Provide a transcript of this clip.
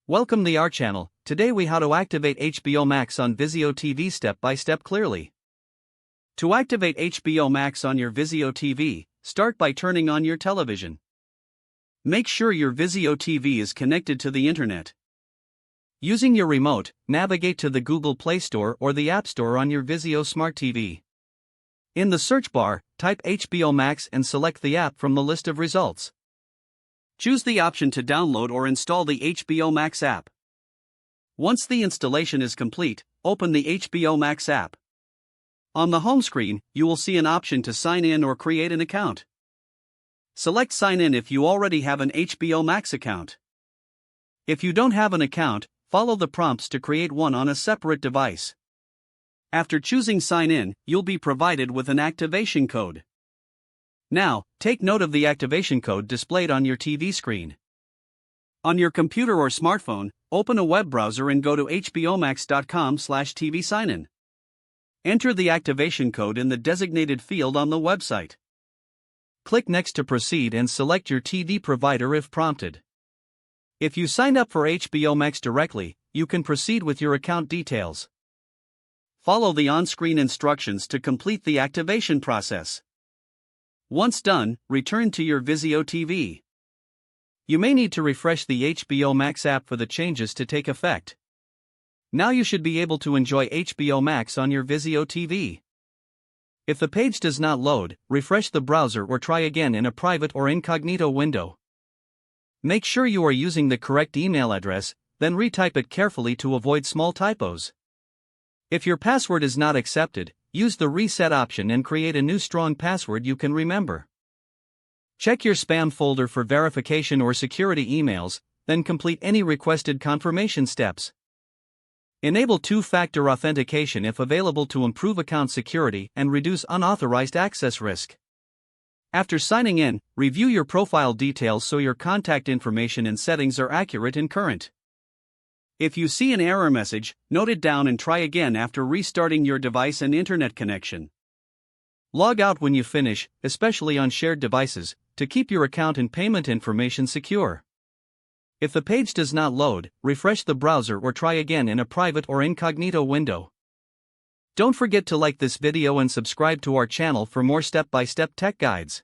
Welcome to our channel. Today we how to activate HBO Max on Vizio TV step by step clearly. To activate HBO Max on your Vizio TV, start by turning on your television. Make sure your Vizio TV is connected to the internet. Using your remote, navigate to the Google Play Store or the App Store on your Vizio Smart TV. In the search bar, type HBO Max and select the app from the list of results. Choose the option to download or install the HBO Max app. Once the installation is complete, open the HBO Max app. On the home screen, you will see an option to sign in or create an account. Select Sign in if you already have an HBO Max account. If you don't have an account, follow the prompts to create one on a separate device. After choosing Sign in, you'll be provided with an activation code. Now, take note of the activation code displayed on your TV screen. On your computer or smartphone, open a web browser and go to hbomax.com/TV sign-in. Enter the activation code in the designated field on the website. Click Next to proceed and select your TV provider if prompted. If you signed up for HBO Max directly, you can proceed with your account details. Follow the on-screen instructions to complete the activation process. Once done, return to your Vizio TV. You may need to refresh the HBO Max app for the changes to take effect. Now you should be able to enjoy HBO Max on your Vizio TV. If the page does not load, refresh the browser or try again in a private or incognito window. Make sure you are using the correct email address, then retype it carefully to avoid small typos. If your password is not accepted, use the reset option and create a new strong password you can remember. Check your spam folder for verification or security emails, then complete any requested confirmation steps. Enable two-factor authentication if available to improve account security and reduce unauthorized access risk. After signing in, review your profile details so your contact information and settings are accurate and current. If you see an error message, note it down and try again after restarting your device and internet connection. Log out when you finish, especially on shared devices, to keep your account and payment information secure. If the page does not load, refresh the browser or try again in a private or incognito window. Don't forget to like this video and subscribe to our channel for more step-by-step tech guides.